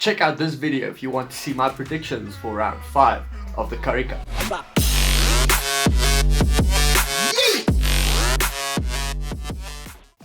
Check out this video if you want to see my predictions for round 5 of the Currie Cup.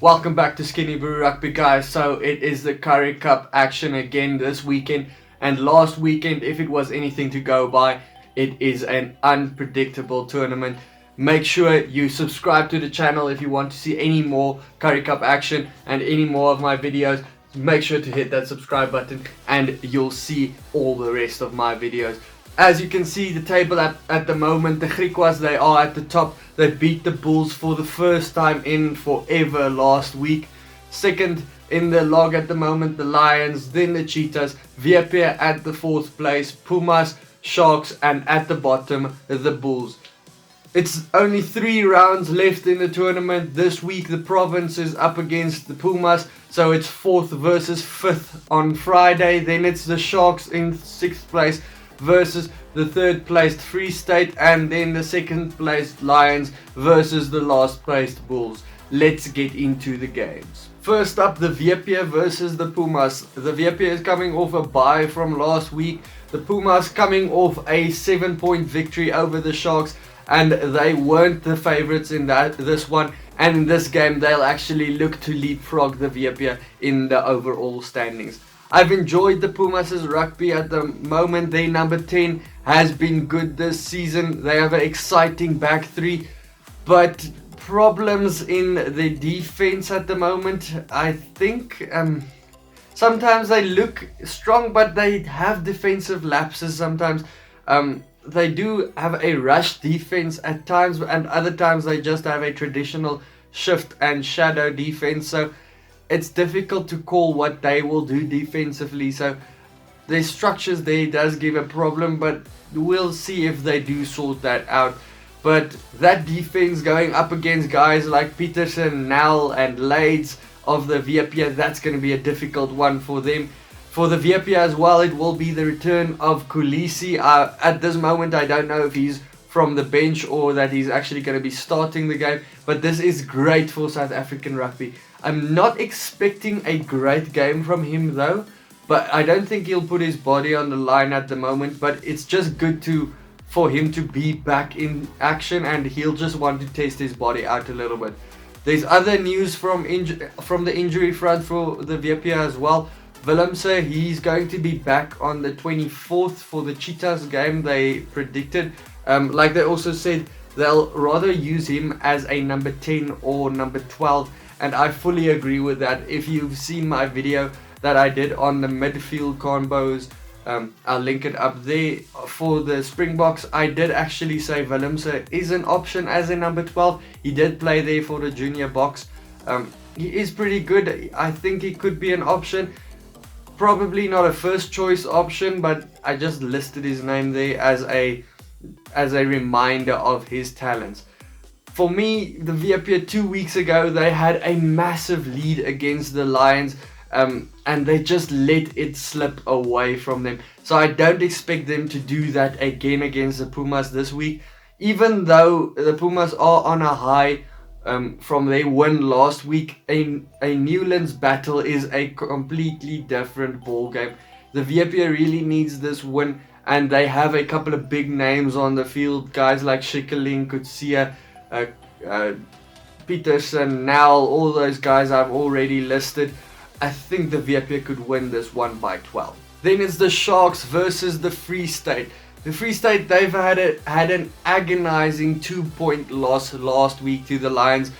Welcome back to SkinnyBru Rugby, guys. So it is the Currie Cup action again this weekend, and last weekend, if it was anything to go by, it is an unpredictable tournament. Make sure you subscribe to the channel if you want to see any more Currie Cup action and any more of my videos. Make sure to hit that subscribe button and you'll see all the rest of my videos. As you can see, the table at the moment, the Griquas, they are at the top. They beat the Bulls for the first time in forever last week. Second in the log at the moment, the Lions, then the Cheetahs, VP at the 4th place, Pumas, Sharks, and at the bottom, the Bulls. It's only 3 rounds left in the tournament. This week the province is up against the Pumas, so it's 4th versus 5th on Friday. Then it's the Sharks in 6th place versus the 3rd placed Free State, and then the 2nd placed Lions versus the last placed Bulls. Let's get into the games. First up, the VP versus the Pumas. The VP is coming off a bye from last week. The Pumas coming off a 7-point victory over the Sharks, and they weren't the favorites in this one, and in this game they'll actually look to leapfrog the VP in the overall standings. I've enjoyed the Pumas' rugby at the moment. Their number 10 has been good this season. They have an exciting back 3, but problems in the defense at the moment. I think sometimes they look strong, but they have defensive lapses sometimes. They do have a rush defense at times, and other times they just have a traditional shift and shadow defense. So it's difficult to call what they will do defensively. So their structures there does give a problem, but we'll see if they do sort that out. But that defense going up against guys like Peterson, Nell, and Lades of the VP, that's going to be a difficult one for them. For the VP as well, it will be the return of Kulisi. At this moment, I don't know if he's from the bench or that he's actually going to be starting the game. But this is great for South African rugby. I'm not expecting a great game from him though. But I don't think he'll put his body on the line at the moment. But it's just good for him to be back in action, and he'll just want to test his body out a little bit. There's other news from the injury front for the VP as well. Willemse, he's going to be back on the 24th for the Cheetahs game, they predicted. Like they also said, they'll rather use him as a number 10 or number 12, and I fully agree with that. If you've seen my video that I did on the midfield combos, I'll link it up there. For the Springboks, I did actually say Willemse is an option as a number 12. He did play there for the junior box. He is pretty good. I think he could be an option. Probably not a first choice option, but I just listed his name there as a reminder of his talents. For me, the VP 2 weeks ago, they had a massive lead against the Lions, and they just let it slip away from them. So I don't expect them to do that again against the Pumas this week, even though the Pumas are on a high. From their win last week. A Newlands battle is a completely different ball game. The VP really needs this win, and they have a couple of big names on the field, guys like Schikkeling, Kutsia, Peterson, Nell, all those guys I've already listed. I think the VP could win this one by 12. Then it's the Sharks versus the Free State. The Free State, they've had an agonizing 2-point loss last week to the Lions.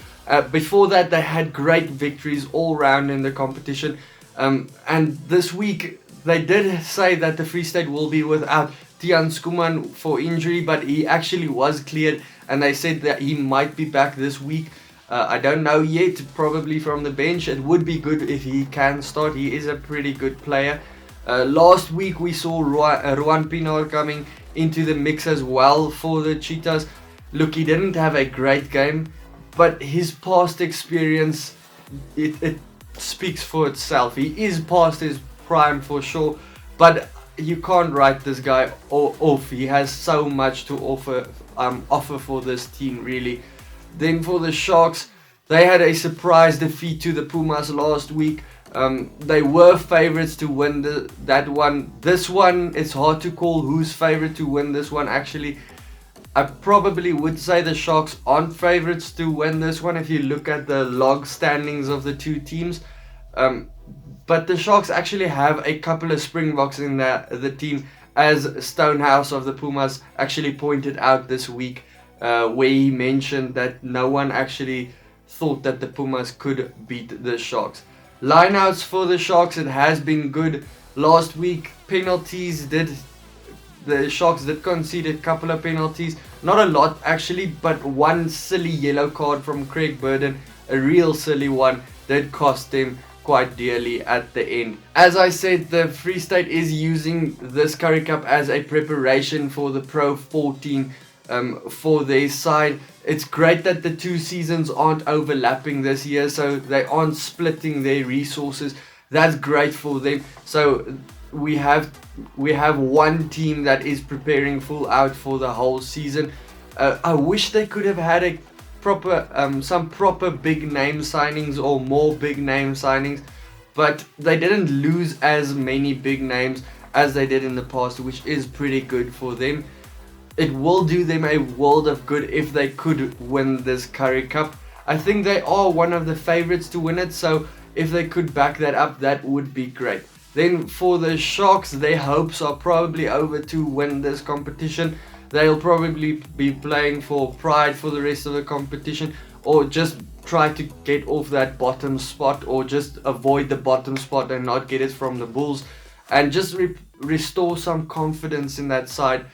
Before that, they had great victories all round in the competition. And this week, they did say that the Free State will be without Tian Skuman for injury, but he actually was cleared, and they said that he might be back this week. I don't know yet, probably from the bench. It would be good if he can start. He is a pretty good player. Last week we saw Ruan Pinar coming into the mix as well for the Cheetahs. Look, he didn't have a great game, but his past experience, it speaks for itself. He is past his prime for sure, but you can't write this guy off. He has so much to offer for this team, really. Then for the Sharks, they had a surprise defeat to the Pumas last week. They were favorites to win that one. This one, it's hard to call who's favorite to win this one. Actually, I probably would say the Sharks aren't favorites to win this one if you look at the log standings of the two teams. But the Sharks actually have a couple of Springboks in the team, as Stonehouse of the Pumas actually pointed out this week, where he mentioned that no one actually thought that the Pumas could beat the Sharks. Lineouts for the Sharks, it has been good. Last week, penalties the Sharks did concede a couple of penalties. Not a lot actually, but one silly yellow card from Craig Burden, a real silly one, did cost them quite dearly at the end. As I said, the Free State is using this Currie Cup as a preparation for the Pro 14 for their side. It's great that the two seasons aren't overlapping this year, so they aren't splitting their resources. That's great for them. So we have one team that is preparing full out for the whole season. I wish they could have had a some proper big name signings or more big name signings, but they didn't lose as many big names as they did in the past, which is pretty good for them. It will do them a world of good if they could win this Currie Cup. I think they are one of the favorites to win it, so if they could back that up, that would be great. Then for the Sharks, their hopes are probably over to win this competition. They'll probably be playing for pride for the rest of the competition, or just try to get off that bottom spot, or just avoid the bottom spot and not get it from the Bulls, and just restore some confidence in that side.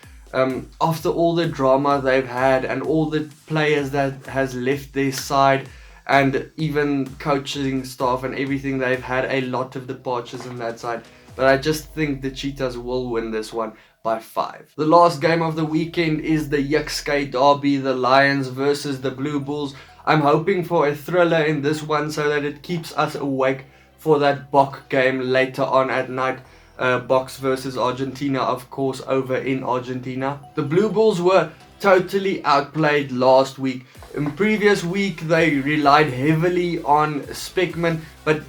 After all the drama they've had and all the players that has left their side, and even coaching staff and everything, they've had a lot of departures in that side. But I just think the Cheetahs will win this one by 5. The last game of the weekend is the Jukskei derby, the Lions versus the Blue Bulls. I'm hoping for a thriller in this one so that it keeps us awake for that Bok game later on at night. Box versus Argentina, of course, over in Argentina. The Blue Bulls were totally outplayed last week. In previous week, they relied heavily on Speckman, but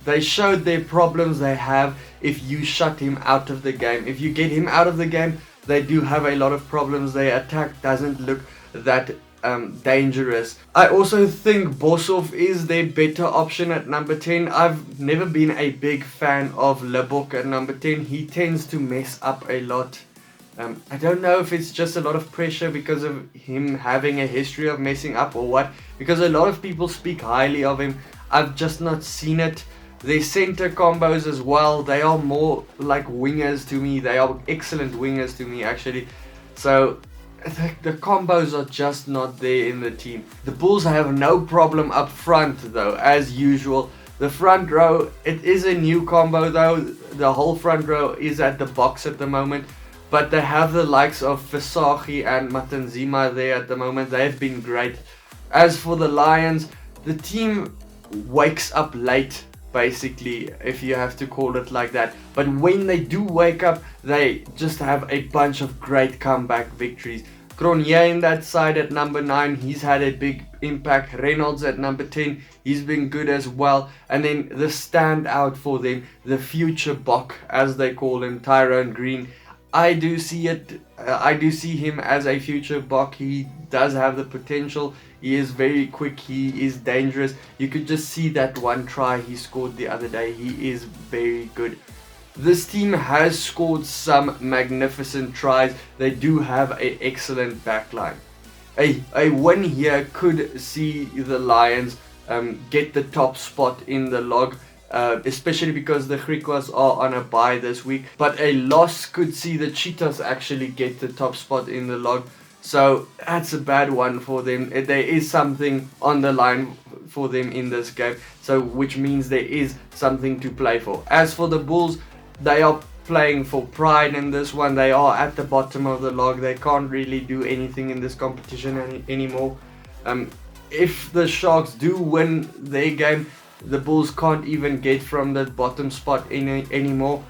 they showed their problems they have if you shut him out of the game. If you get him out of the game, they do have a lot of problems. Their attack doesn't look that dangerous. I also think Boshoff is their better option at number 10. I've never been a big fan of Lebok at number 10. He tends to mess up a lot. I don't know if it's just a lot of pressure because of him having a history of messing up or what, because a lot of people speak highly of him. I've just not seen it. Their center combos as well, they are more like wingers to me. They are excellent wingers to me actually. So the combos are just not there in the team. The Bulls have no problem up front though, as usual. The front row, it is a new combo though. The whole front row is at the box at the moment. But they have the likes of Visagie and Matanzima there at the moment. They've been great. As for the Lions, the team wakes up late, basically, if you have to call it like that. But when they do wake up, they just have a bunch of great comeback victories. Cronje in that side at number 9, he's had a big impact. Reynolds at number 10, he's been good as well. And then the standout for them, the future Bok, as they call him, Tyrone Green. I do see him as a future Bok. He does have the potential. He is very quick. He is dangerous. You could just see that one try he scored the other day. He is very good. This team has scored some magnificent tries. They do have an excellent backline. A win here could see the Lions get the top spot in the log. Especially because the Griquas are on a bye this week. But a loss could see the Cheetahs actually get the top spot in the log. So that's a bad one for them. There is something on the line for them in this game. So which means there is something to play for. As for the Bulls, they are playing for pride in this one. They are at the bottom of the log. They can't really do anything in this competition anymore. If the Sharks do win their game, the Bulls can't even get from the bottom spot anymore.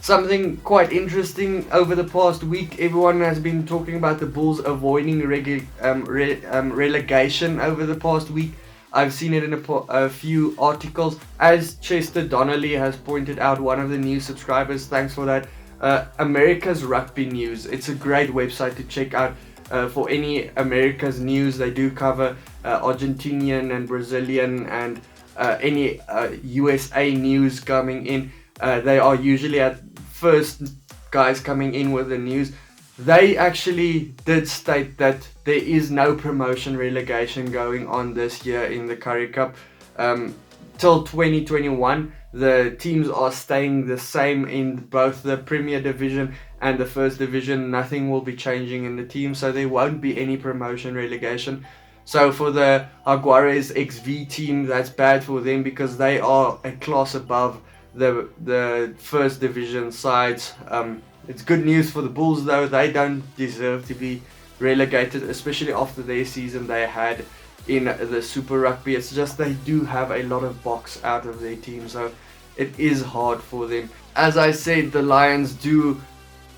Something quite interesting over the past week, everyone has been talking about the Bulls avoiding relegation over the past week. I've seen it in a few articles. As Chester Donnelly has pointed out, one of the new subscribers, thanks for that, America's Rugby News. It's a great website to check out for any America's news. They do cover Argentinian and Brazilian and any USA news coming in. They are usually at first guys coming in with the news. They actually did state that there is no promotion relegation going on this year in the Currie Cup. Till 2021, the teams are staying the same in both the Premier Division and the First Division. Nothing will be changing in the team, so there won't be any promotion relegation. So for the Jaguares XV team, that's bad for them because they are a class above the First Division sides. It's good news for the Bulls though. They don't deserve to be relegated, especially after their season they had in the Super Rugby. It's just they do have a lot of box out of their team, so it is hard for them. As I said, the Lions do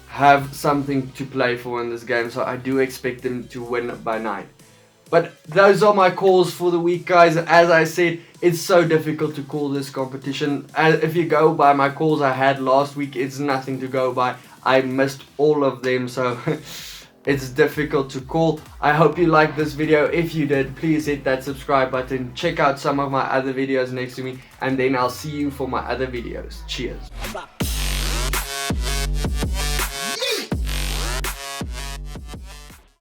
have something to play for in this game, so I do expect them to win by 9. But those are my calls for the week, guys. As I said, it's so difficult to call this competition. If you go by my calls I had last week, it's nothing to go by. I missed all of them, so it's difficult to call. I hope you liked this video. If you did, please hit that subscribe button. Check out some of my other videos next to me, and then I'll see you for my other videos. Cheers.